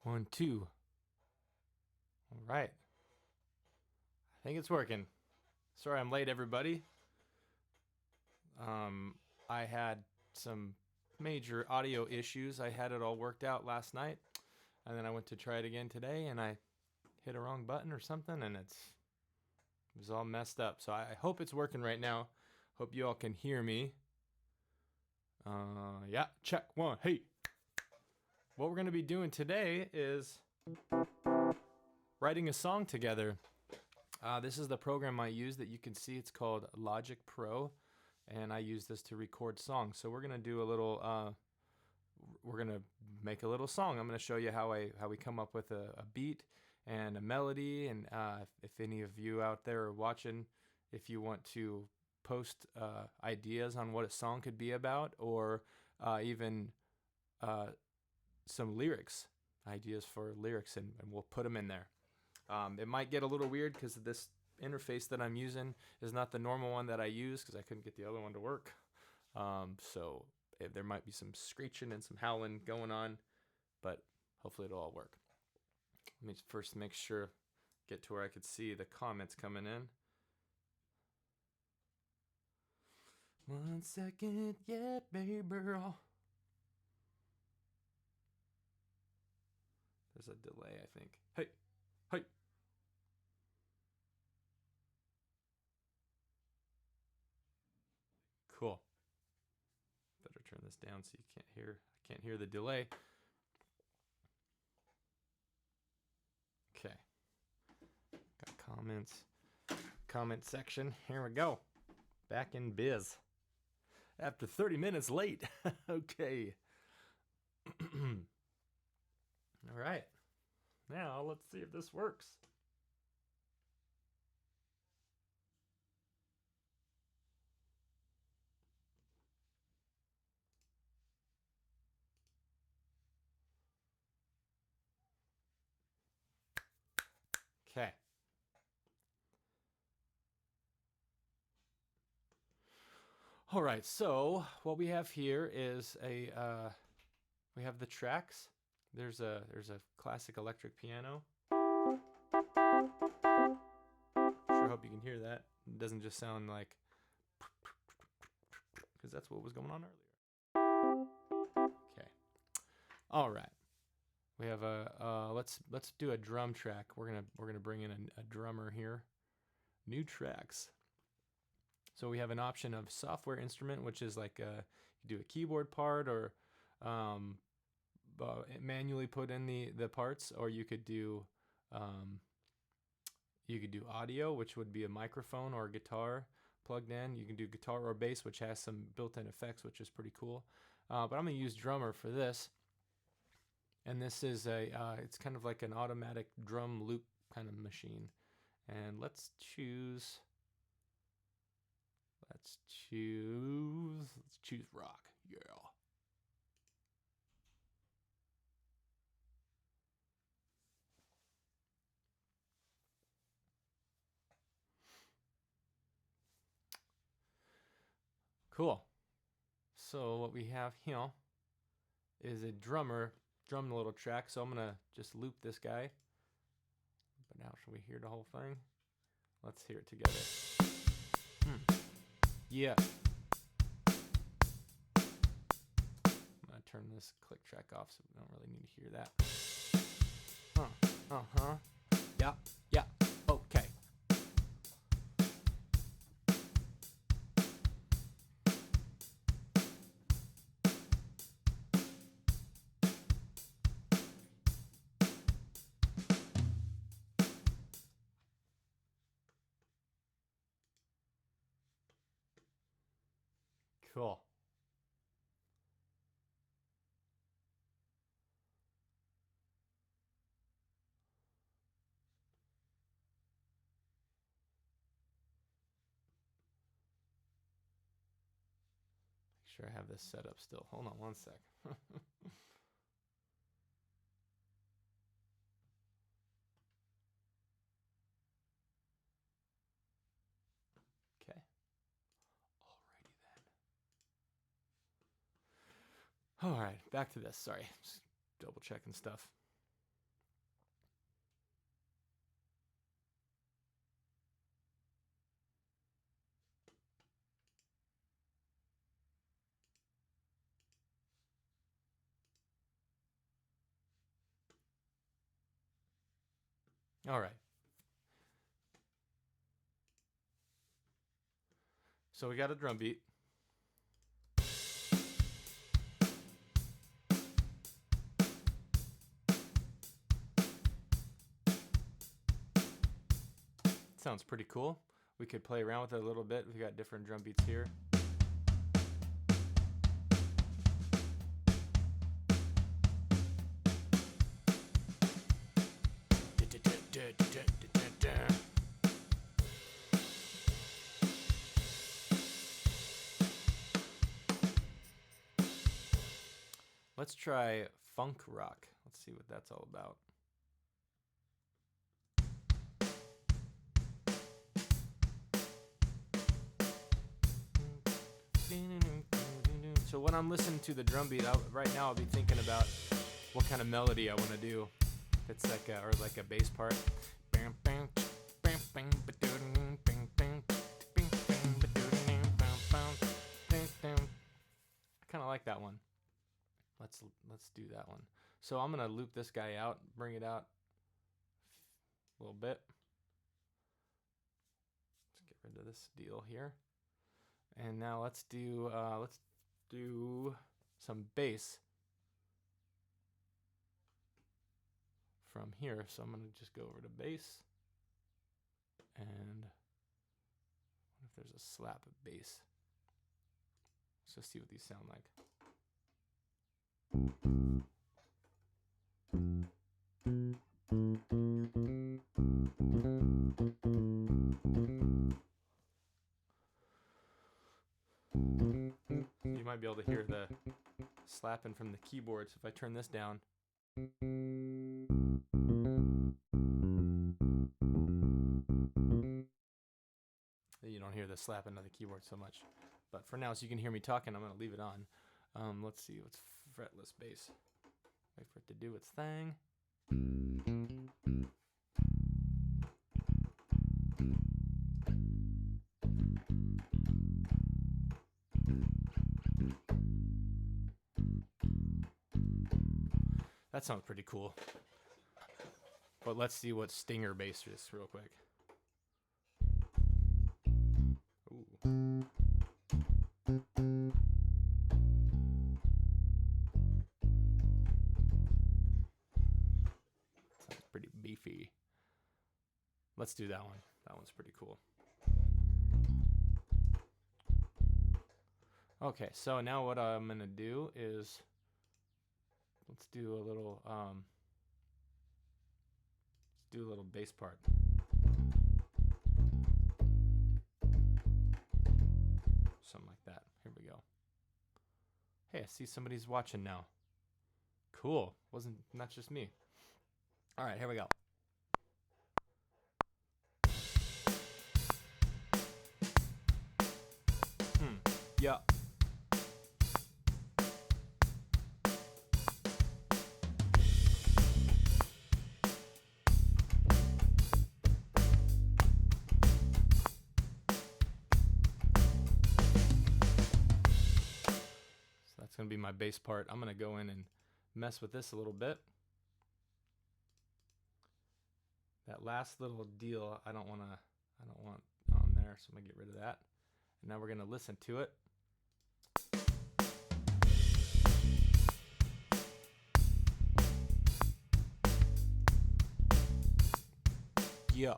1, 2. All right. I think it's working. Sorry I'm late, everybody. I had some major audio issues. I had it all worked out last night, and then I went to try it again today, and I hit a wrong button or something, and it was all messed up. So I hope it's working right now. Hope you all can hear me. Yeah, check 1. Hey. What we're going to be doing today is writing a song together. This is the program I use that you can see. It's called Logic Pro, and I use this to record songs. So we're going to do a little, we're going to make a little song. I'm going to show you how we come up with a beat and a melody. And if any of you out there are watching, if you want to post ideas on what a song could be about, or even some lyrics, ideas for lyrics, and we'll put them in there. It might get a little weird because this interface that I'm using is not the normal one that I use because I couldn't get the other one to work. So there might be some screeching and some howling going on, but hopefully it'll all work. Let me first make sure, get to where I could see the comments coming in. 1 second, yeah, baby girl. There's a delay, I think. Hey. Cool. Better turn this down so you can't hear. I can't hear the delay. Okay. Got comments. Comment section. Here we go. Back in biz. After 30 minutes late. Okay. All right. Now let's see if this works. Okay. All right, so what we have here is we have the tracks. There's a classic electric piano. Sure hope you can hear that. It doesn't just sound like, because that's what was going on earlier. Okay. All right. We have a let's do a drum track. We're gonna bring in a drummer here. New tracks. So we have an option of software instrument, which is like you do a keyboard part, or manually put in the parts, or you could do audio, which would be a microphone or a guitar plugged in. You can do guitar or bass, which has some built-in effects, which is pretty cool. But I'm gonna use drummer for this. And this is it's kind of like an automatic drum loop kind of machine. And let's choose rock. Yeah. Cool. So what we have here is a drum a little track. So I'm gonna just loop this guy. But now should we hear the whole thing? Let's hear it together. Yeah. I'm gonna turn this click track off so we don't really need to hear that. Yeah. Okay. Cool. Make sure I have this set up still. Hold on 1 sec. Okay. Alrighty then. All right, back to this. Sorry, just double checking stuff. All right. So we got a drum beat. Sounds pretty cool. We could play around with it a little bit. We got different drum beats here. Let's try funk rock. Let's see what that's all about. So when I'm listening to the drum beat, right now I'll be thinking about what kind of melody I want to do. It's like or like a bass part. I kind of like that one. Let's do that one. So I'm gonna loop this guy out, bring it out a little bit. Let's get rid of this deal here. And now let's do some bass from here. So I'm gonna just go over to bass, and what if there's a slap of bass? Let's just see what these sound like. You might be able to hear the slapping from the keyboard. So if I turn this down, you don't hear the slapping of the keyboard so much. But for now, so you can hear me talking, I'm going to leave it on. Let's see what's fretless bass. Wait for it to do its thing. That sounds pretty cool. But let's see what stinger bass is real quick. Ooh. Sounds pretty beefy. Let's do that one. That one's pretty cool. Okay, so now what I'm gonna do is let's do a little bass part. Something like that. Here we go. Hey, I see somebody's watching now. Cool. Not just me. All right, here we go. Yeah. That's going to be my bass part. I'm going to go in and mess with this a little bit. That last little deal, I don't want on there, so I'm going to get rid of that. And now we're going to listen to it. Yeah.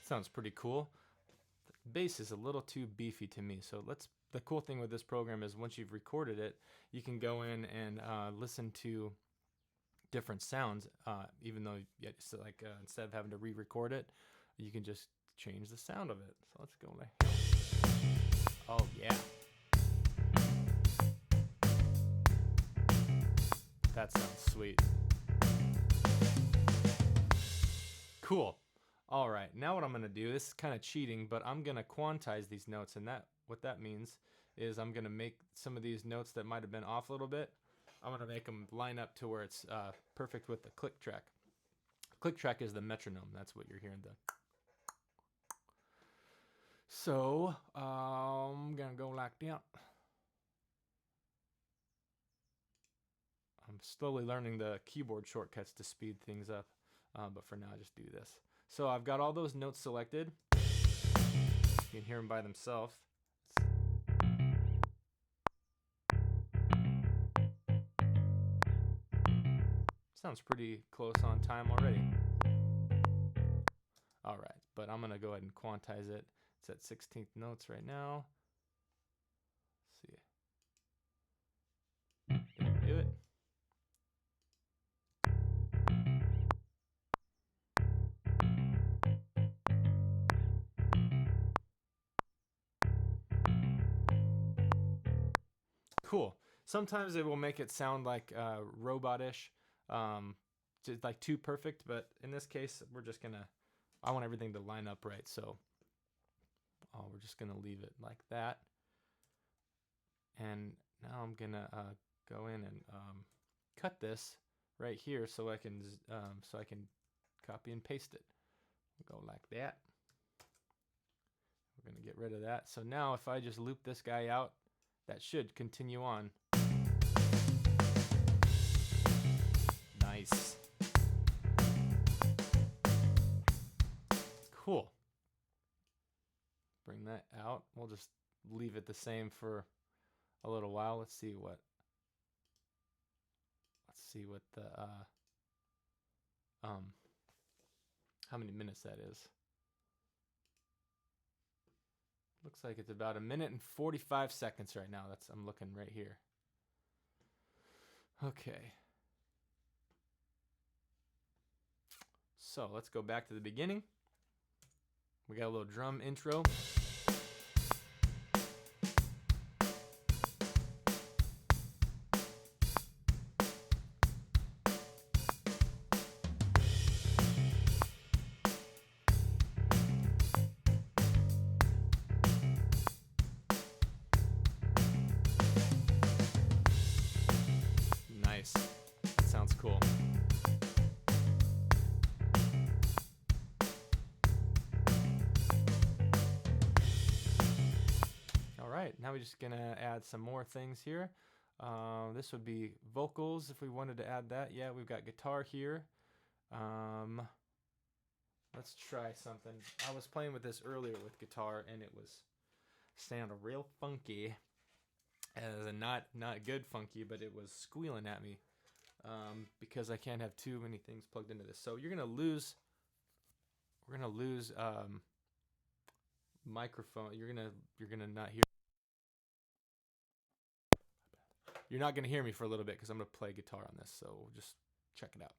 Sounds pretty cool. Bass is a little too beefy to me, so the cool thing with this program is once you've recorded it, you can go in and listen to different sounds, even though instead of having to re-record it, you can just change the sound of it. So let's go like, oh yeah, that sounds sweet. Cool. All right, now what I'm going to do, this is kind of cheating, but I'm going to quantize these notes, and what that means is I'm going to make some of these notes that might have been off a little bit, I'm going to make them line up to where it's perfect with the click track. Click track is the metronome. That's what you're hearing. So I'm going to go like that. I'm slowly learning the keyboard shortcuts to speed things up, but for now, just do this. So I've got all those notes selected. You can hear them by themselves. Sounds pretty close on time already. All right, but I'm gonna go ahead and quantize it. It's at 16th notes right now. Let's see. Did I do it? Cool. Sometimes it will make it sound like robot-ish, just like too perfect, but in this case, we're just gonna, I want everything to line up right, so we're just gonna leave it like that. And now I'm gonna go in and cut this right here so I can copy and paste it. Go like that. We're gonna get rid of that. So now if I just loop this guy out, that should continue on. Nice. Cool. Bring that out. We'll just leave it the same for a little while. Let's see what the how many minutes that is. Looks like it's about 1 minute and 45 seconds right now. I'm looking right here. Okay. So let's go back to the beginning. We got a little drum intro. Nice. Sounds cool. All right, now we're just gonna add some more things here. This would be vocals if we wanted to add that. Yeah, we've got guitar here. Let's try something. I was playing with this earlier with guitar and it was sounded real funky. As a not good funky, but it was squealing at me because I can't have too many things plugged into this. So we're gonna lose microphone. You're gonna not hear. You're not gonna hear me for a little bit because I'm gonna play guitar on this. So just check it out.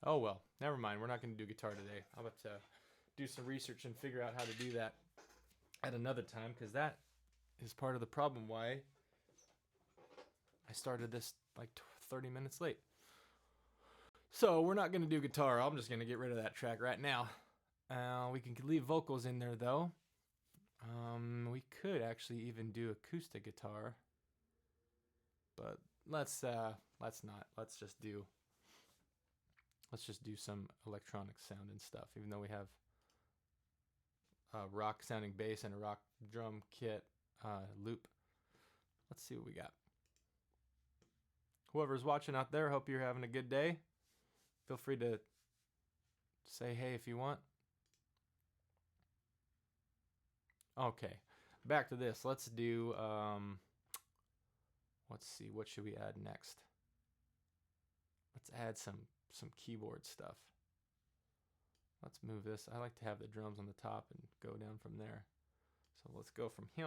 Oh well, never mind. We're not gonna do guitar today. I'll have to do some research and figure out how to do that at another time because that is part of the problem why I started this like 30 minutes late. So we're not going to do guitar. I'm just going to get rid of that track right now. We can leave vocals in there though. We could actually even do acoustic guitar, but let's not. Let's just do some electronic sound and stuff. Even though we have a rock sounding bass and a rock drum kit loop. Let's see what we got. Whoever's watching out there, hope you're having a good day. Feel free to say hey if you want. Okay, back to this. Let's do, let's see, what should we add next? Let's add some keyboard stuff. let's move this. I like to have the drums on the top and go down from there. So let's go from here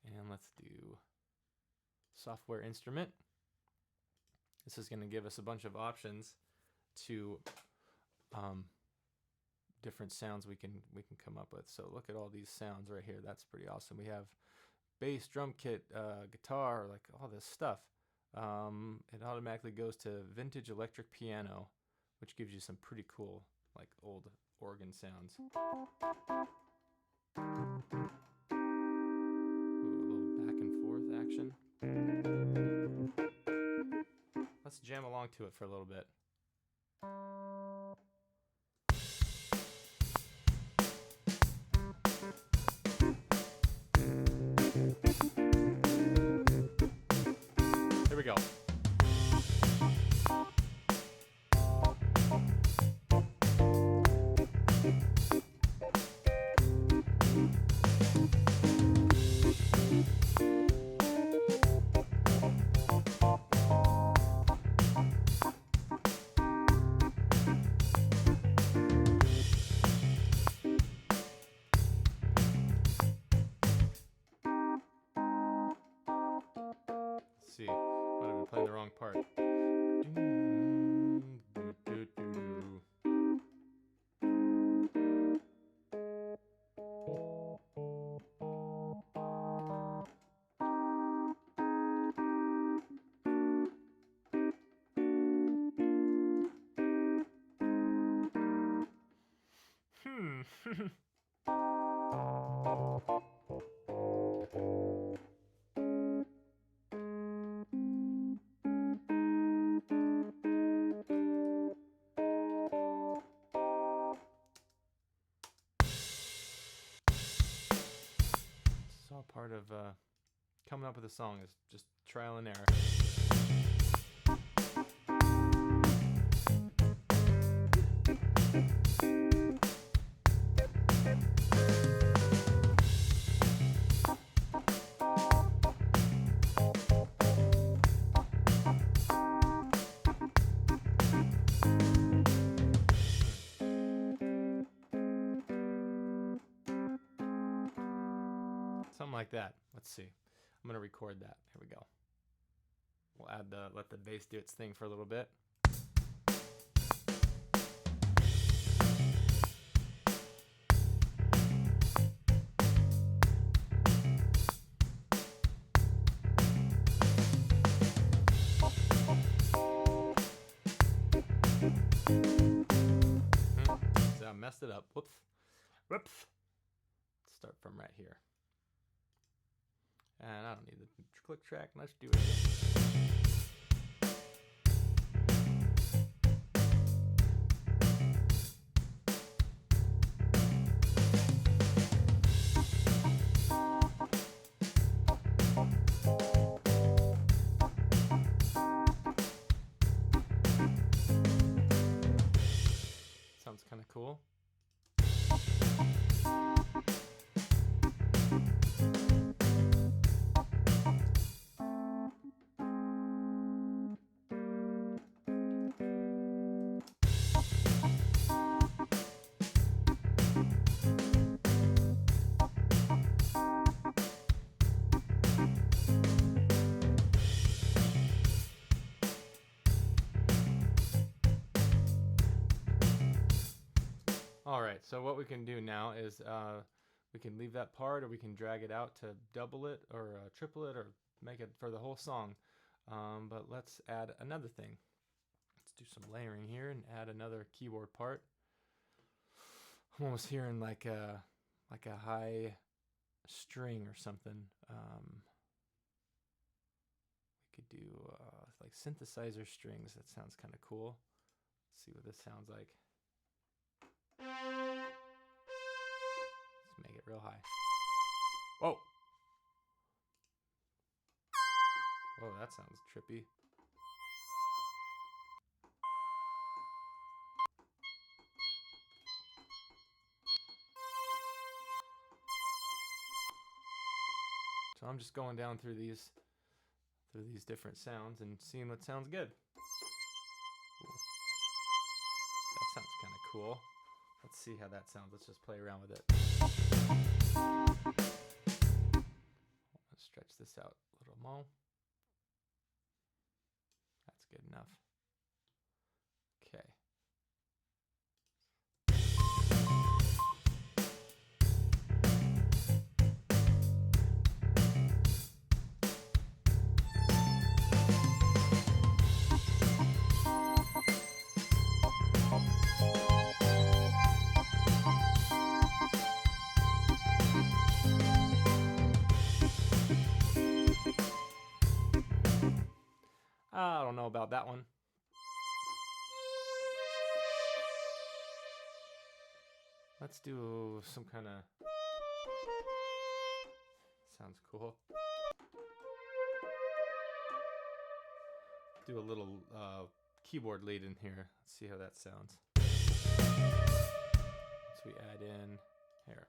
and let's do software instrument. This is going to give us a bunch of options to different sounds we can come up with. So look at all these sounds right here. That's pretty awesome. We have bass, drum kit, guitar, like all this stuff. It automatically goes to vintage electric piano, which gives you some pretty cool like old organ sounds. Ooh, a little back and forth action. Let's jam along to it for a little bit. Here we go. Let's see, might have been playing the wrong part. It's all part of coming up with a song is just trial and error. Something like that. Let's see. I'm gonna record that. Here we go. We'll add let the bass do its thing for a little bit. So I messed it up. Whoops. Whoops. Let's start from right here. And I don't need the click track. Let's do it again. Sounds kind of cool. Alright, so what we can do now is we can leave that part, or we can drag it out to double it or triple it or make it for the whole song. But let's add another thing. Let's do some layering here and add another keyboard part. I'm almost hearing like a high string or something. We could do like synthesizer strings. That sounds kind of cool. Let's see what this sounds like. Let's make it real high. Whoa! Whoa, that sounds trippy. So I'm just going down through these different sounds and seeing what sounds good. Ooh. That sounds kind of cool. Let's see how that sounds. Let's just play around with it. Let's stretch this out a little more. That's good enough. Okay. I don't know about that one. Let's do some kind of... Sounds cool. Do a little keyboard lead in here. Let's see how that sounds. So we add in here.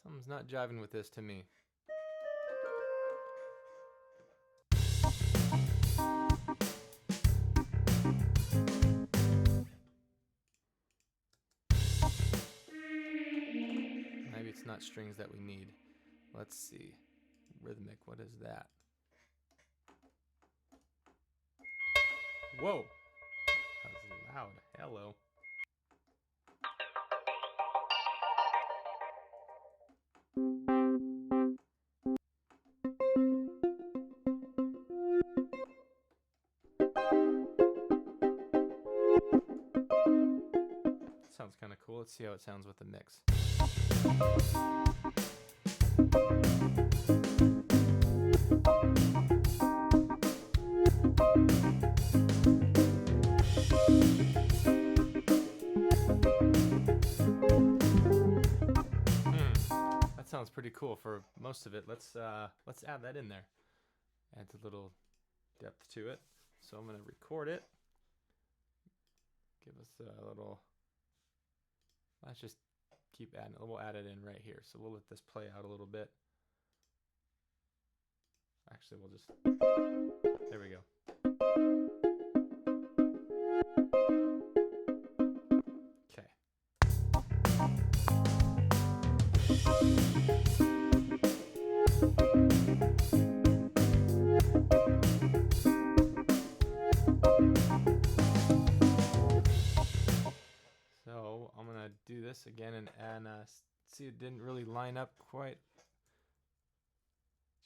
Something's not jiving with this to me. Maybe it's not strings that we need. Let's see. Rhythmic, what is that? Whoa! That was loud. Hello. Sounds kind of cool. Let's see how it sounds with the mix. That sounds pretty cool for most of it. Let's add that in there. Adds a little depth to it. So I'm going to record it. Give us a little... Let's just keep adding it. We'll add it in right here. So we'll let this play out a little bit. Actually, we'll just... There we go. Okay. So I'm gonna do this again and see, it didn't really line up quite.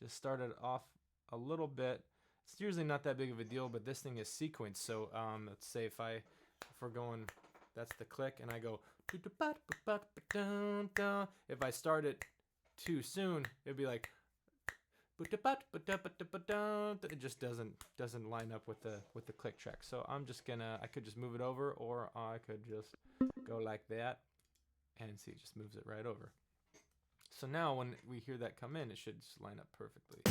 Just started off a little bit. It's usually not that big of a deal, but this thing is sequenced. So let's say if we're going, that's the click, and I go. If I start it too soon, it'd be like. It just doesn't line up with the click track. So I'm just gonna, I could just move it over, or I could just go like that, and see, it just moves it right over. So now when we hear that come in, it should just line up perfectly.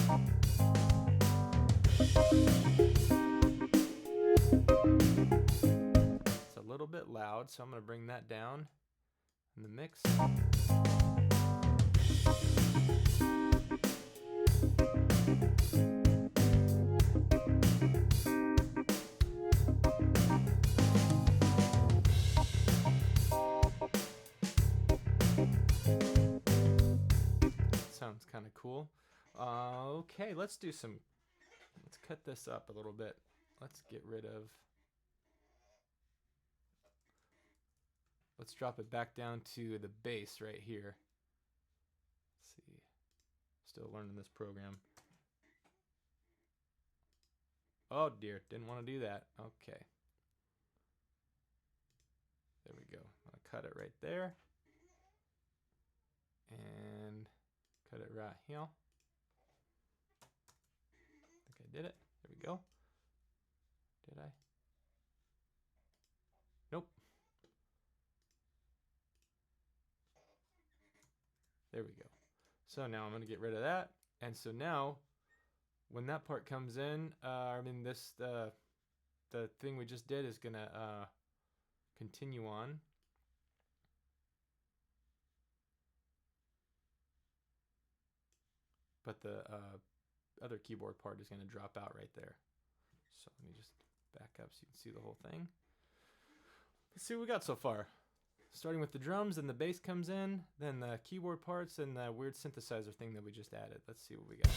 It's a little bit loud, so I'm gonna bring that down in the mix. Sounds kind of cool. Okay, let's cut this up a little bit. Let's drop it back down to the bass right here. Let's see. Still learning this program. Oh dear, didn't want to do that. Okay. There we go. I'm gonna cut it right there. And cut it right here. I think I did it. There we go. Did I? So now I'm going to get rid of that. And so now when that part comes in, the thing we just did is going to continue on. But the other keyboard part is going to drop out right there. So let me just back up so you can see the whole thing. Let's see what we got so far. Starting with the drums, then the bass comes in, then the keyboard parts, and the weird synthesizer thing that we just added. Let's see what we got.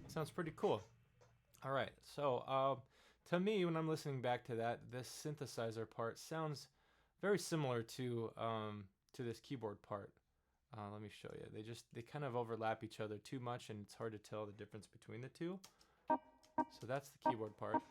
Sounds pretty cool. All right, so to me, when I'm listening back to that, this synthesizer part sounds very similar to this keyboard part. Let me show you. They kind of overlap each other too much, and it's hard to tell the difference between the two. So that's the keyboard part.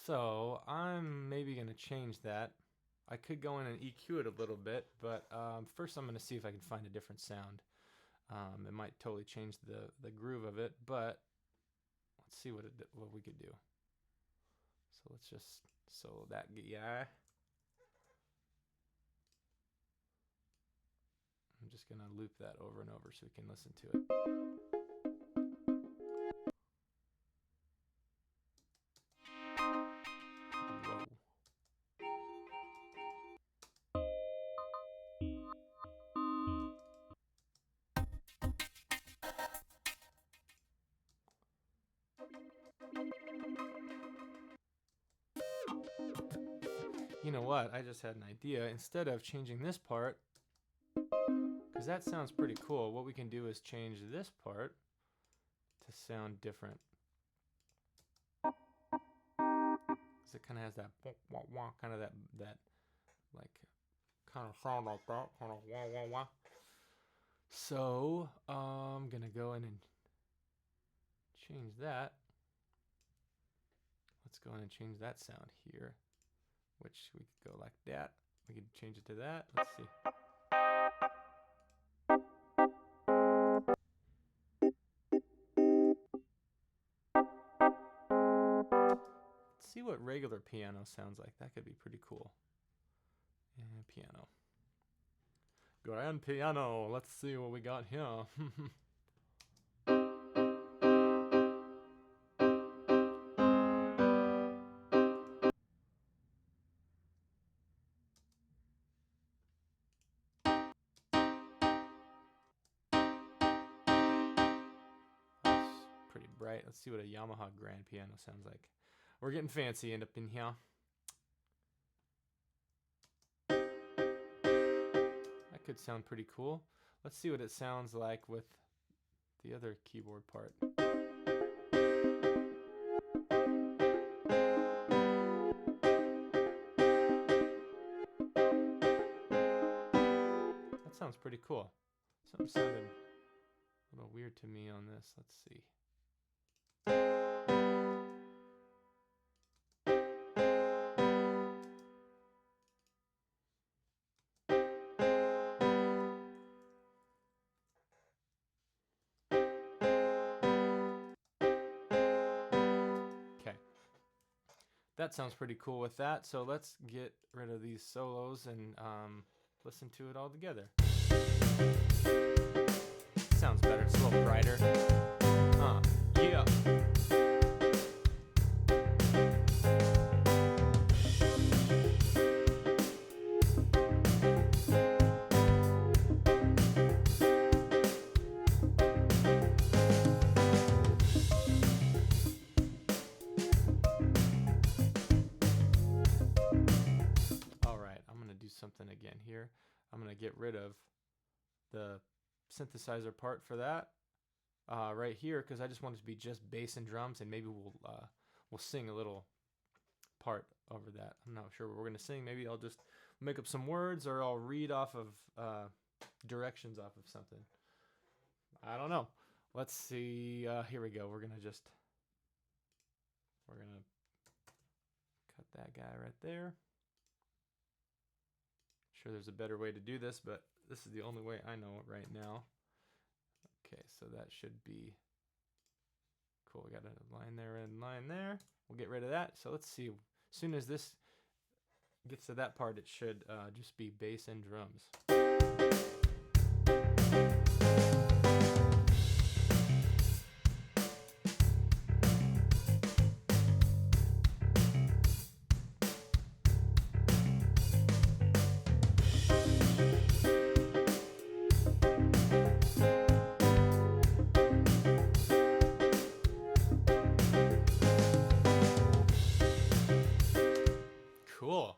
So I'm maybe going to change that. I could go in and EQ it a little bit, but first I'm going to see if I can find a different sound. It might totally change the groove of it, but let's see what we could do. So let's just solo that guy. I'm just going to loop that over and over so we can listen to it. You know what? I just had an idea. Instead of changing this part, because that sounds pretty cool, what we can do is change this part to sound different. Because it kind of has that kind of that like kind of sound like that, kind of wah wah wah. So I'm gonna go in and change that. Let's go in and change that sound here, which we could go like that. We could change it to that. Let's see. Let's see what regular piano sounds like. That could be pretty cool. And piano. Grand piano. Let's see what we got here. Pretty bright. Let's see what a Yamaha grand piano sounds like. We're getting fancy up in here. That could sound pretty cool. Let's see what it sounds like with the other keyboard part. That sounds pretty cool. Something sounded a little weird to me on this. Let's see. That sounds pretty cool with that. So let's get rid of these solos and listen to it all together. Sounds better. It's a little brighter. Yeah. All right, I'm going to do something again here. I'm going to get rid of the synthesizer part for that right here, because I just want it to be just bass and drums, and maybe we'll sing a little part over that. I'm not sure what we're gonna sing. Maybe I'll just make up some words, or I'll read off of directions off of something. I don't know. Let's see. Here we go. We're gonna cut that guy right there. Sure, there's a better way to do this, but this is the only way I know it right now. Okay, so that should be cool. We got a line there and line there. We'll get rid of that. So let's see. As soon as this gets to that part, it should just be bass and drums. Cool.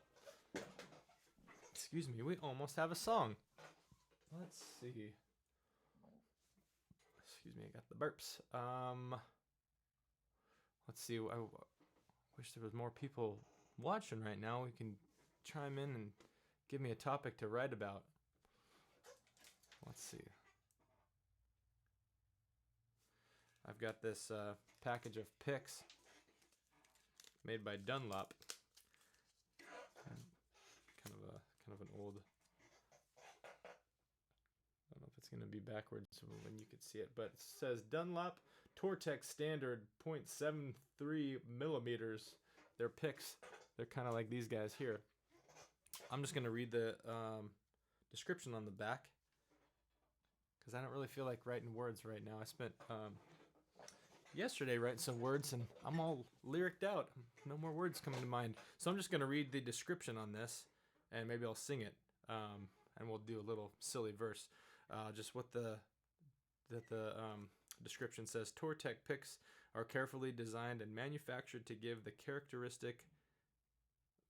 Excuse me, we almost have a song. Let's see. Excuse me, I got the burps. Let's see. I wish there was more people watching right now. We can chime in and give me a topic to write about. Let's see. I've got this package of picks made by Dunlop. Kind of an old. I don't know if it's going to be backwards when you can see it, but it says Dunlop Tortex Standard 0.73 millimeters. They're picks. They're kind of like these guys here. I'm just going to read the description on the back, because I don't really feel like writing words right now. I spent yesterday writing some words, and I'm all lyriced out. No more words coming to mind. So I'm just going to read the description on this, and maybe I'll sing it, and we'll do a little silly verse. Just what the description says. Tortec picks are carefully designed and manufactured to give the characteristic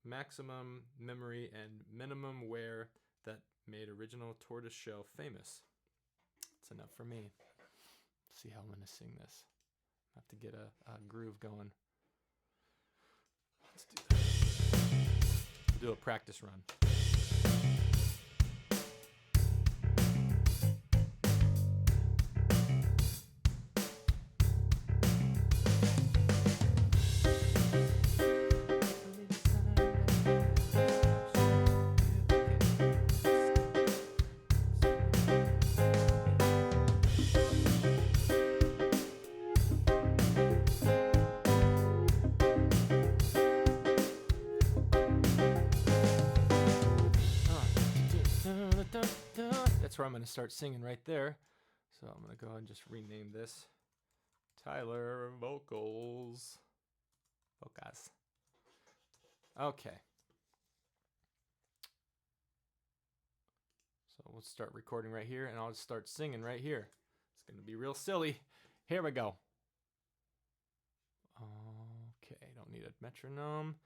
maximum memory and minimum wear that made original tortoiseshell famous. That's enough for me. Let's see how I'm going to sing this. I have to get a groove going. Let's do that. We'll do a practice run. That's where I'm going to start singing right there. So I'm going to go ahead and just rename this Tyler Vocals. Vocals. Okay. So we'll start recording right here, and I'll just start singing right here. It's going to be real silly. Here we go. Okay, don't need a metronome.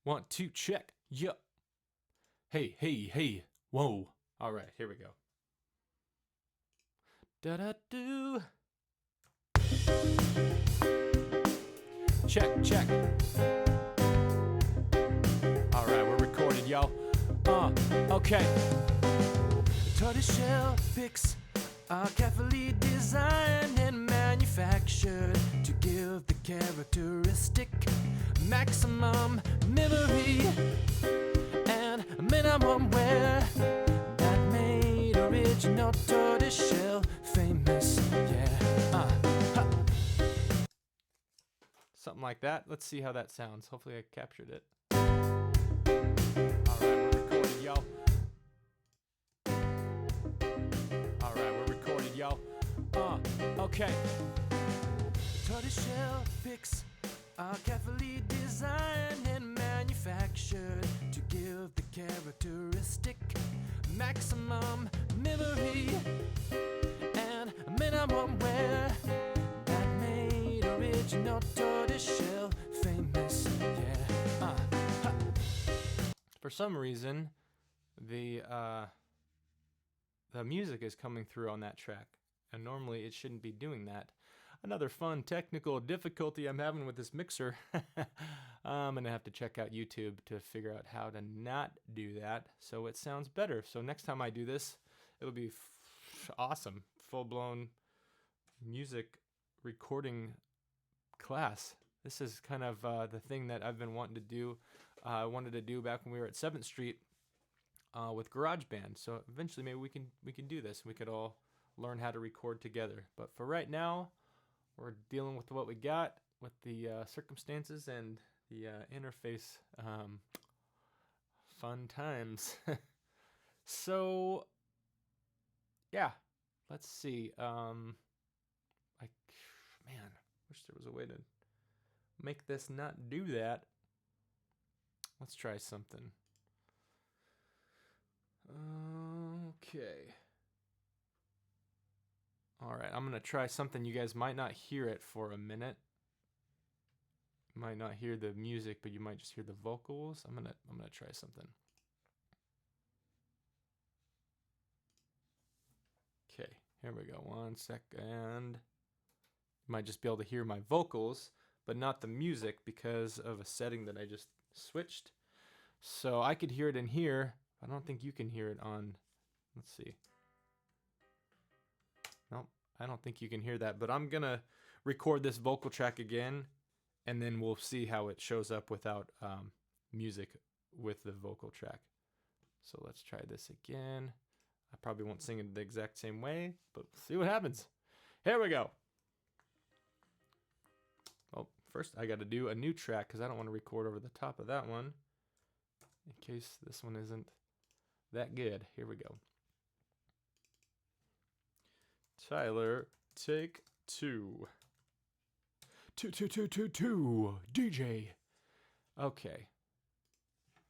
1, 2, check. Yup. Hey, hey, hey. Whoa. All right, here we go. Da-da-do. Check, check. All right, we're recorded, y'all. Okay. Tortoiseshell picks are carefully designed and manufactured to give the characteristic maximum memory and minimum wear that made original tortoiseshell famous. Yeah. Something like that. Let's see how that sounds. Hopefully I captured it. All right, we're recording, y'all. All right. go. Okay. Tortoiseshell picks are carefully designed and manufactured to give the characteristic maximum memory and minimum wear that made original tortoiseshell famous. Yeah. For some reason, the music is coming through on that track, and normally it shouldn't be doing that. Another fun technical difficulty I'm having with this mixer. I'm gonna have to check out YouTube to figure out how to not do that so it sounds better. So next time I do this, it'll be awesome. Full-blown music recording class. This is kind of the thing that I've been wanting to do. I wanted to do back when we were at 7th Street with GarageBand. So eventually maybe we can do this. We could all learn how to record together. But for right now, we're dealing with what we got with the circumstances and the interface. Fun times. So, yeah, let's see. Wish there was a way to make this not do that. Let's try something. Okay. All right, I'm gonna try something. You guys might not hear it for a minute. You might not hear the music, but you might just hear the vocals. I'm gonna try something. Okay, here we go. 1 second. You might just be able to hear my vocals, but not the music because of a setting that I just switched. So I could hear it in here. I don't think you can hear it on. Let's see. Nope, I don't think you can hear that, but I'm gonna record this vocal track again, and then we'll see how it shows up without music with the vocal track. So let's try this again. I probably won't sing it the exact same way, but we'll see what happens. Here we go. Well, first I got to do a new track because I don't want to record over the top of that one in case this one isn't that good. Here we go. Tyler, take 2. 2, 2, 2, 2, 2, DJ. Okay.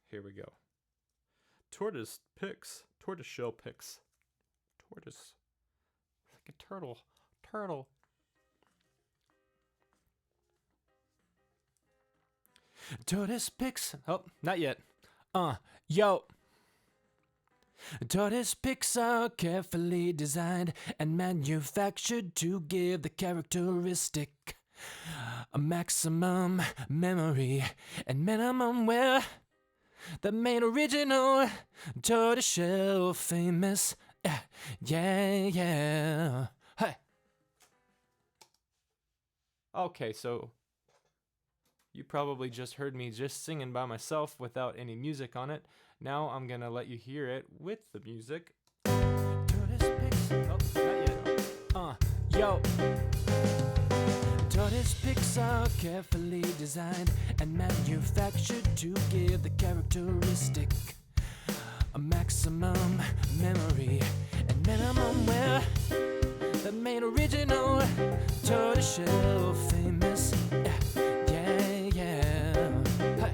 Here we go. Tortoiseshell picks. Tortoise. Like a turtle. Tortoise picks. Oh, not yet. Yo. Tortoise picks are carefully designed and manufactured to give the characteristic a maximum memory and minimum wear that made original tortoiseshell famous. Yeah. Hey. Okay, so you probably just heard me just singing by myself without any music on it. Now I'm gonna let you hear it with the music. Tortoise picks. Oh, not yet. Yo. Tortoise picks are carefully designed and manufactured to give the characteristic a maximum memory and minimum wear that made original tortoiseshell famous. Yeah. Hey.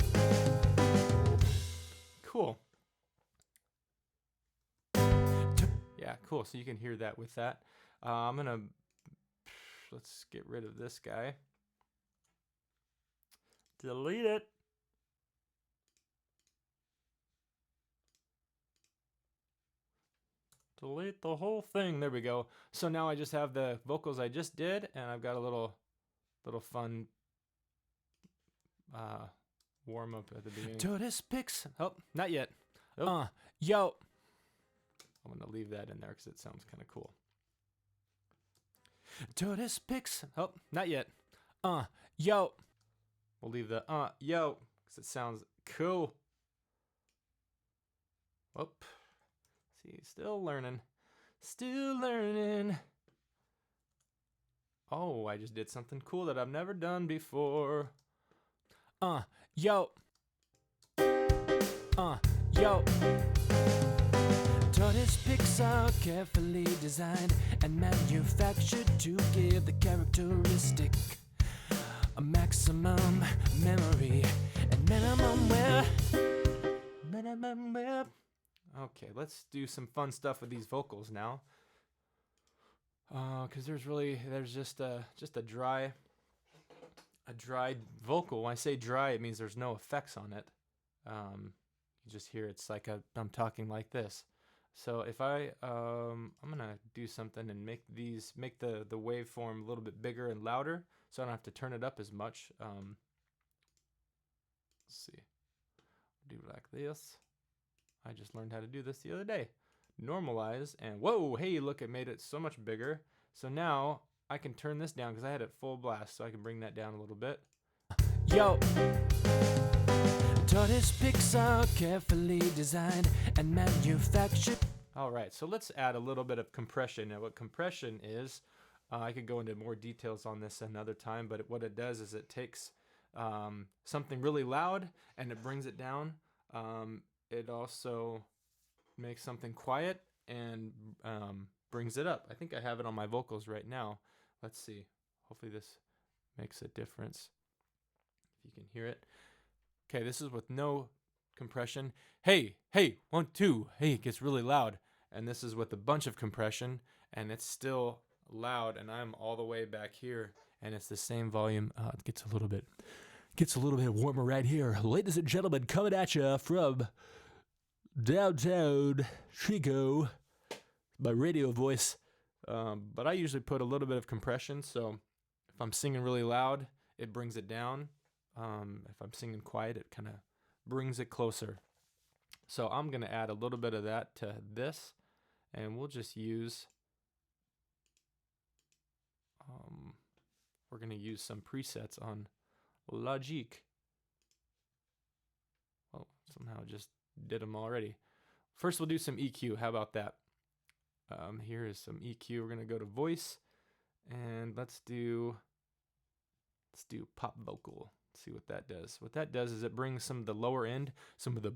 Cool. Yeah, cool. So you can hear that with that. Let's get rid of this guy. Delete it. Delete the whole thing. There we go. So now I just have the vocals I just did, and I've got a little fun warm up at the beginning. Tortoise picks. Oh, not yet. Oh. Yo. I'm gonna leave that in there because it sounds kind of cool. Tortoise picks. Oh, not yet. Yo. We'll leave the yo because it sounds cool. Whoop. See, still learning. Oh, I just did something cool that I've never done before. Yo. Yo. Tortoise picks are carefully designed and manufactured to give the characteristic a maximum memory and minimum wear. Okay, let's do some fun stuff with these vocals now. Because there's just a dry vocal. When I say dry, it means there's no effects on it. You just hear it's like I'm talking like this. So if I'm gonna do something and make the waveform a little bit bigger and louder, so I don't have to turn it up as much. Let's see, do it like this. I just learned how to do this the other day. Normalize, and whoa, hey, look, it made it so much bigger. So now I can turn this down because I had it full blast, so I can bring that down a little bit. Yo! Tortoise picks are carefully designed and manufactured. All right, so let's add a little bit of compression. Now, what compression is, I could go into more details on this another time, but what it does is it takes something really loud and it brings it down. It also makes something quiet and brings it up. I think I have it on my vocals right now. Let's see. Hopefully this makes a difference. If you can hear it. Okay, this is with no compression. Hey, 1, 2. Hey, it gets really loud. And this is with a bunch of compression, and it's still loud, and I'm all the way back here, and it's the same volume. It gets a little bit warmer right here. Ladies and gentlemen, coming at you from downtown Chico, my radio voice. But I usually put a little bit of compression, so if I'm singing really loud, it brings it down. If I'm singing quiet, it kind of brings it closer. So I'm going to add a little bit of that to this, and we'll just use, we're going to use some presets on Logic. Well, somehow just did them already. First, we'll do some EQ. How about that? Here is some EQ. We're going to go to voice, and let's do pop vocal. See what that does. What that does is it brings some of the lower end, some of the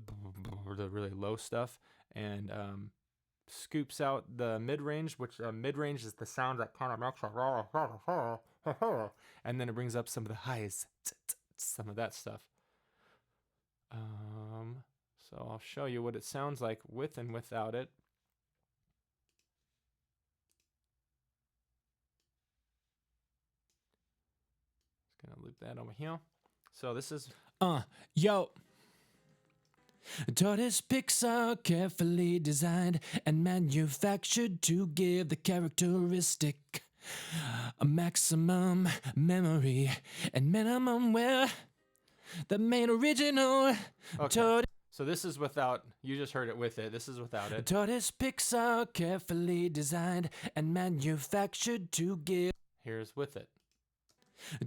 really low stuff, and scoops out the mid-range, which mid-range is the sound that kind of makes a and then it brings up some of the highs, some of that stuff. So I'll show you what it sounds like with and without it. Just gonna loop that over here. So this is Yo! Tortoise picks are carefully designed and manufactured to give the characteristic a maximum memory and minimum wear. The main original. okay. So this is without, you just heard it with it. This is without it. Tortoise picks are carefully designed and manufactured to give. Here's with it.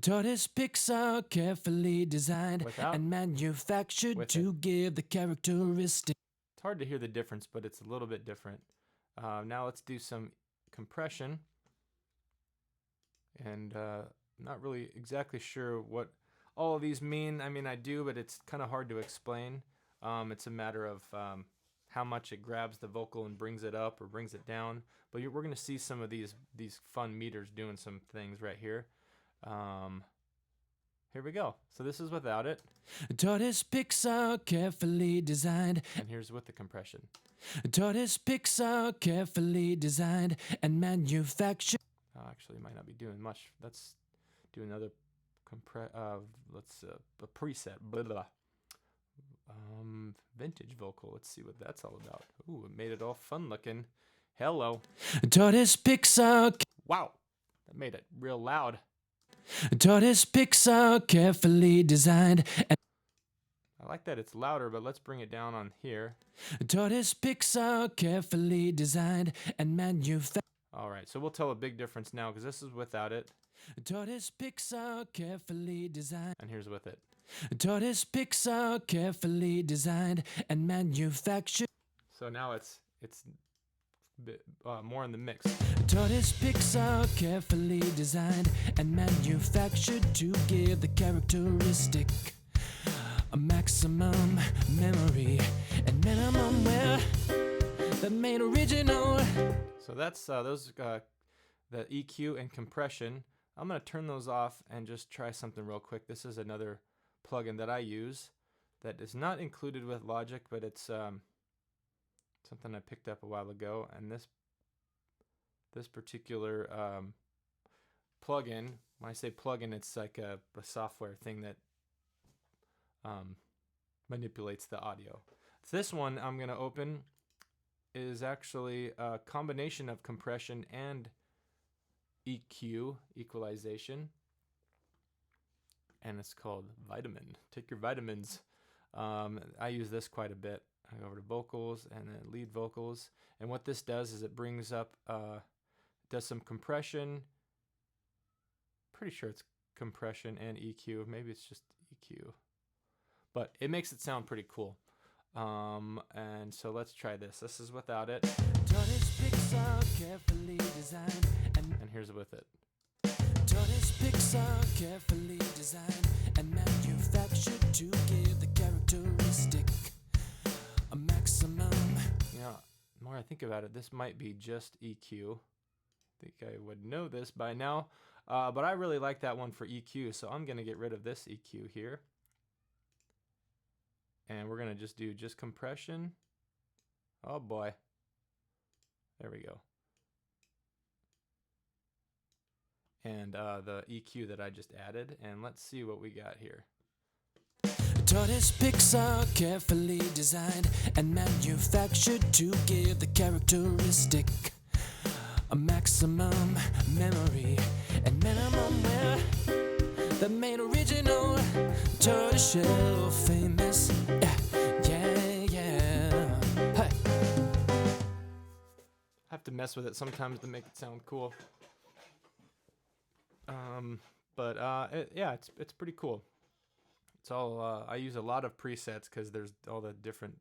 Tortoise picks are carefully designed Without. and manufactured With to give the characteristic. It's hard to hear the difference, but it's a little bit different. Now let's do some compression. And not really exactly sure what all of these mean. I mean, I do, but it's kind of hard to explain. It's a matter of how much it grabs the vocal and brings it up or brings it down. But we're going to see some of these fun meters doing some things right here. Here we go. So this is without it. Tortoise picks are carefully designed. And here's with the compression. Tortoise picks are carefully designed and manufactured. Actually, might not be doing much. Let's do another a preset. Blah, blah. Vintage vocal. Let's see what that's all about. Ooh, it made it all fun looking. Hello. Tortoise picks are. Wow, that made it real loud. Tortoise picks are carefully designed. And I like that it's louder, but let's bring it down on here. Tortoise picks are carefully designed and manufactured. All right, so we'll tell a big difference now because this is without it. Tortoise picks are carefully designed. And here's with it. Tortoise picks are carefully designed and manufactured. So now it's a bit more in the mix. Tortoise picks are carefully designed and manufactured to give the characteristic a maximum memory and minimum wear. that made original. So that's the EQ and compression. I'm going to turn those off and just try something real quick. This is another plugin that I use that is not included with Logic, but it's something I picked up a while ago. And this particular plugin, when I say plugin, it's like a software thing that manipulates the audio. This one I'm going to open is actually a combination of compression and EQ, equalization, and it's called Vitamin. Take your vitamins. I use this quite a bit. I go over to vocals and then lead vocals, and what this does is it brings up, does some compression. Pretty sure it's compression and EQ. Maybe it's just EQ, but it makes it sound pretty cool. And so let's try this. This is without it. Tortoise picks are carefully designed And here's with it. Tortoise picks are carefully designed and manufactured to give the characteristic a maximum. You know, the more I think about it, this might be just EQ. I think I would know this by now, but I really like that one for EQ, so I'm going to get rid of this EQ here. And we're going to just do just compression. Oh boy. There we go. And the EQ that I just added, and let's see what we got here. Tortoise picks are carefully designed and manufactured to give the characteristic a maximum memory and minimum wear that made original tortoise shell famous. Yeah. Hey. Have to mess with it sometimes to make it sound cool. Yeah, it's pretty cool. It's all I use a lot of presets because there's all the different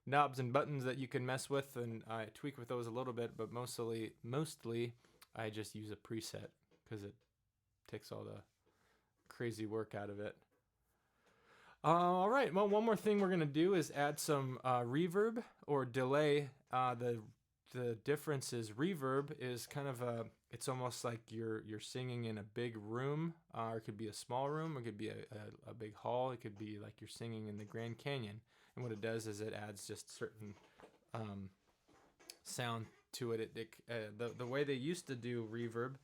knobs and buttons that you can mess with, and I tweak with those a little bit, but mostly I just use a preset because it takes all the crazy work out of it. All right, well, one more thing we're gonna do is add some reverb or delay. The difference is reverb is kind of it's almost like you're singing in a big room, or it could be a small room, or it could be a big hall. It could be like you're singing in the Grand Canyon. And what it does is it adds just certain sound to it. The way they used to do reverb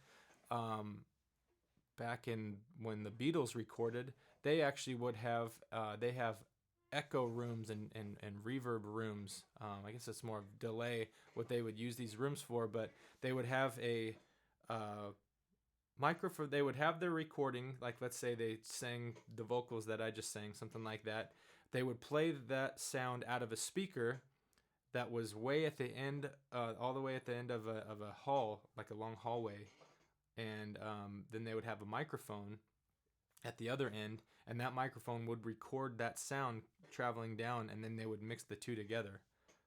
back in when the Beatles recorded, they actually would have they have echo rooms and reverb rooms. I guess it's more of delay what they would use these rooms for, but they would have a microphone. They would have their recording, like let's say they sang the vocals that I just sang, something like that. They would play that sound out of a speaker that was way at the end, all the way at the end of a hall, like a long hallway, and then they would have a microphone at the other end, and that microphone would record that sound traveling down, and then they would mix the two together.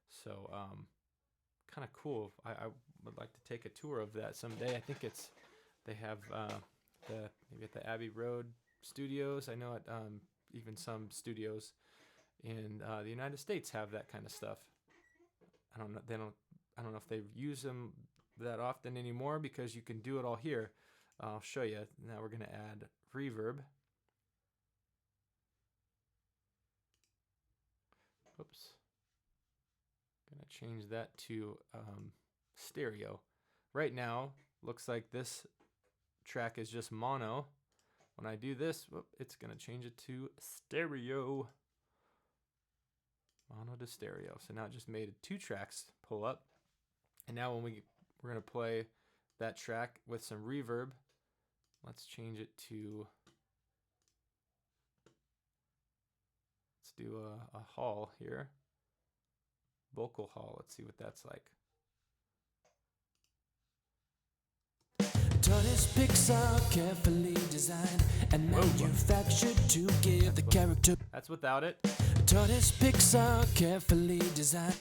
So kind of cool. I would like to take a tour of that someday. I think they have maybe at the Abbey Road studios. I know at even some studios in the United States have that kind of stuff. I don't know. I don't know if they use them that often anymore because you can do it all here. I'll show you. Now we're going to add reverb. Oops. Going to change that to stereo. Right now, looks like this track is just mono. When I do this, it's going to change it to stereo. Mono to stereo. So now it just made 2 tracks pull up. And now when we're going to play that track with some reverb, let's change it to, let's do a hall here. Vocal hall. Let's see what that's like. Tortoise picks are carefully designed and manufactured to give the character. That's without it. Tortoise picks are carefully designed.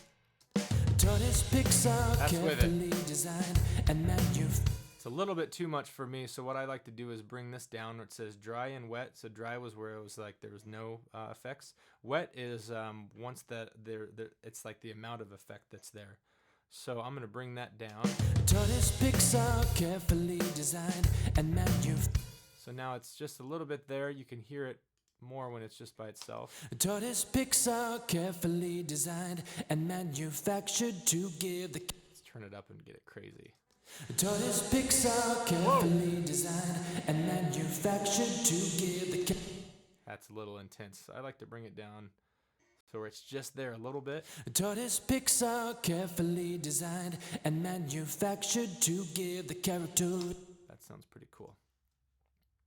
Tortoise picks are carefully designed and manufactured. It's a little bit too much for me, so what I like to do is bring this down where it says dry and wet. So dry was where it was like there was no effects. Wet is once that it's like the amount of effect that's there. So I'm gonna bring that down. Tortoise picks are carefully designed and manufactured. So now it's just a little bit there. You can hear it more when it's just by itself. Tortoise picks are carefully designed and manufactured to give the. Let's turn it up and get it crazy. Tortoise picks are carefully designed and manufactured to give the. That's a little intense. I like to bring it down so where it's just there a little bit. Tortoise picks are carefully designed and manufactured to give the character. That sounds pretty cool.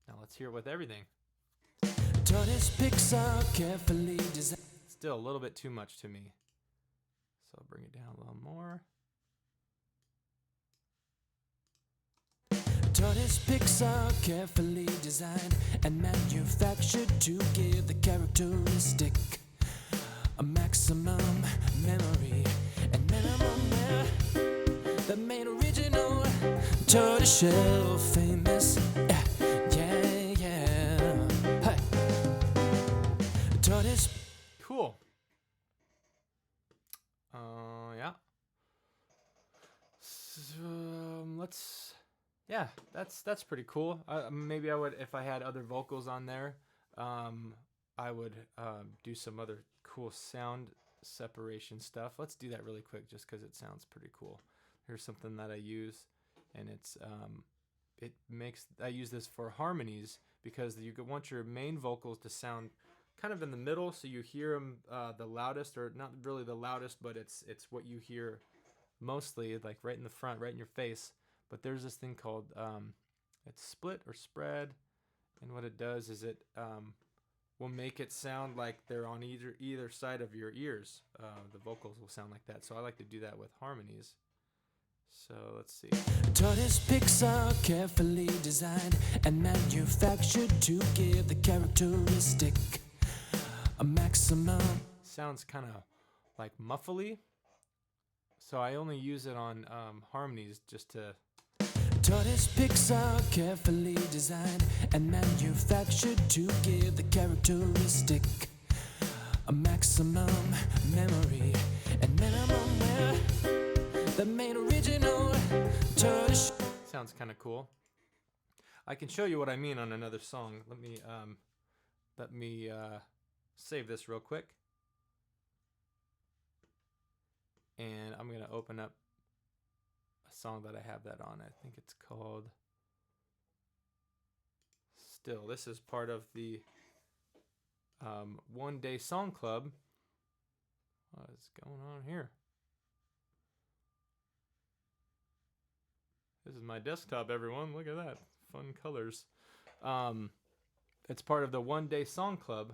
Now let's hear it with everything. Tortoise picks are carefully designed. Still a little bit too much to me. So I'll bring it down a little more. Tortoise picks are carefully designed and manufactured to give the characteristic a maximum memory and minimum wear. The main original tortoise shell famous. Yeah. Hey. Tortoise. Cool. Yeah. Let's. Yeah, that's pretty cool. Maybe I would, if I had other vocals on there, I would do some other cool sound separation stuff. Let's do that really quick, just because it sounds pretty cool. Here's something that I use, and it's I use this for harmonies because you want your main vocals to sound kind of in the middle, so you hear them the loudest, or not really the loudest, but it's what you hear mostly, like right in the front, right in your face. But there's this thing called it's split or spread, and what it does is it will make it sound like they're on either side of your ears. The vocals will sound like that, so I like to do that with harmonies. So let's see. Tortoise picks are carefully designed and manufactured to give the characteristic a maximum. Sounds kind of like muffly, so I only use it on harmonies just to. Tortoise picks are carefully designed and manufactured to give the characteristic a maximum memory and minimum wear. The main original tortoise. Sounds kind of cool. I can show you what I mean on another song. Let me save this real quick, and I'm gonna open up a song that I have that on. I think it's called Still. This is part of the One Day Song Club. What is going on here? This is my desktop, everyone. Look at that. Fun colors. It's part of the One Day Song Club.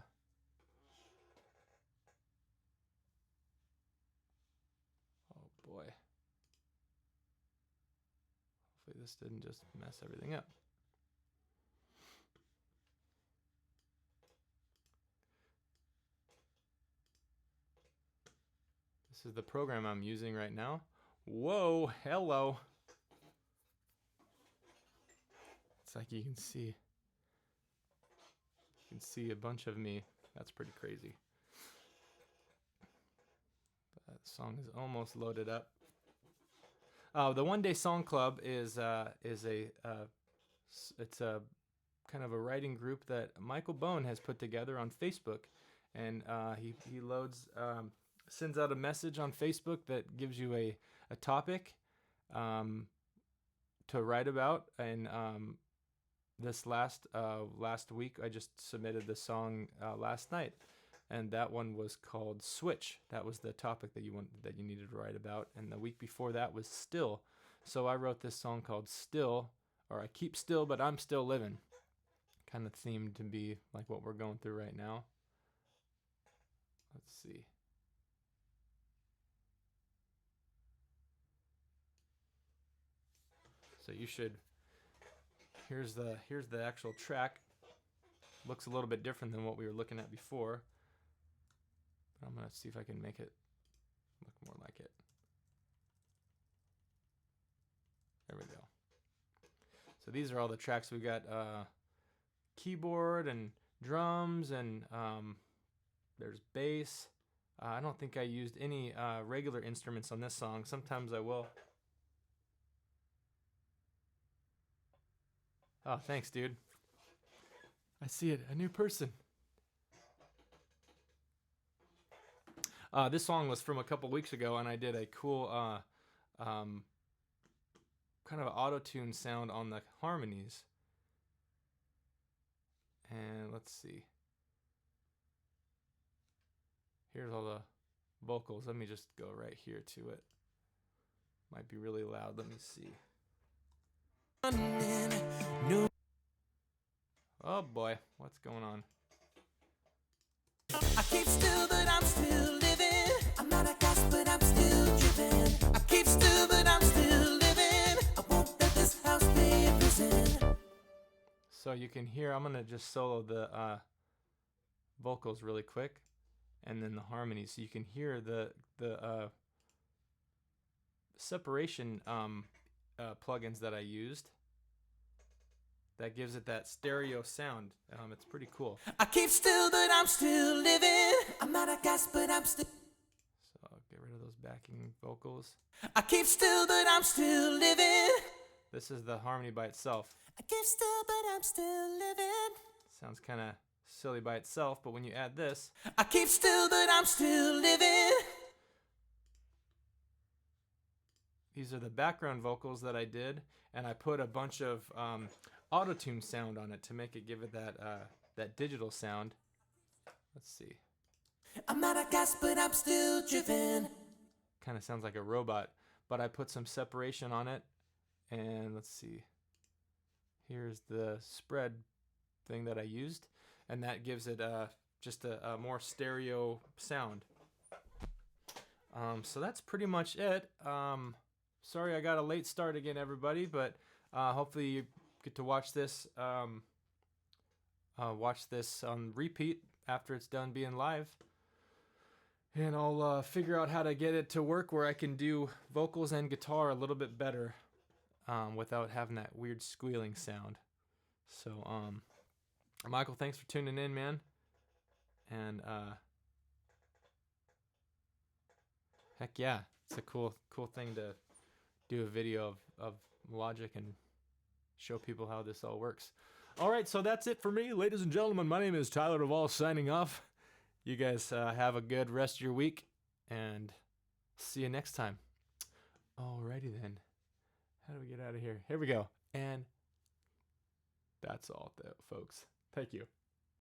Oh boy. Hopefully this didn't just mess everything up. This is the program I'm using right now. Whoa, hello. It's like you can see a bunch of me. That's pretty crazy. That song is almost loaded up. The One Day Song Club is a kind of a writing group that Michael Bone has put together on Facebook, and he loads sends out a message on Facebook that gives you a topic to write about. And this last week I just submitted the song last night, and that one was called Switch. That was the topic that you needed to write about. And the week before that was Still. So I wrote this song called Still, or I Keep Still But I'm Still Living, kind of themed to be like what we're going through right now. Let's see. So you should, here's the actual track. Looks a little bit different than what we were looking at before. But I'm gonna see if I can make it look more like it. There we go. So these are all the tracks. We got keyboard and drums, and there's bass, I don't think I used any regular instruments on this song. Sometimes I will. Oh, thanks, dude. I see it. A new person. This song was from a couple weeks ago, and I did a cool kind of auto-tune sound on the harmonies. And let's see. Here's all the vocals. Let me just go right here to it. Might be really loud. Let me see. Oh boy, what's going on? I keep still, but I'm still living. I'm not a ghost, but I'm still driven. I keep still, but I'm still living. I won't let this house be a prison. So you can hear, I'm gonna just solo the vocals really quick, and then the harmonies, so you can hear the separation plugins that I used. That gives it that stereo sound. It's pretty cool. I keep still, but I'm still living. I'm not a ghost, but I'm still. So I'll get rid of those backing vocals. I keep still, but I'm still living. This is the harmony by itself. I keep still, but I'm still living. Sounds kind of silly by itself, but when you add this, I keep still, but I'm still living. these are the background vocals that I did, and I put a bunch of auto-tune sound on it to make it give it that digital sound. Let's see. I'm not a ghost, but I'm still driven. Kind of sounds like a robot, but I put some separation on it, and let's see. Here's the spread thing that I used, and that gives it just a more stereo sound. So that's pretty much it. Sorry I got a late start again, everybody, but hopefully you get to watch this on repeat after it's done being live. And I'll figure out how to get it to work where I can do vocals and guitar a little bit better without having that weird squealing sound. So, Michael, thanks for tuning in, man. And heck yeah, it's a cool thing to do a video of Logic and show people how this all works. All right, so that's it for me, ladies and gentlemen. My name is Tyler Duvall, signing off. You guys have a good rest of your week, and see you next time. Alrighty then. How do we get out of here? Here we go. And that's all, folks. Thank you.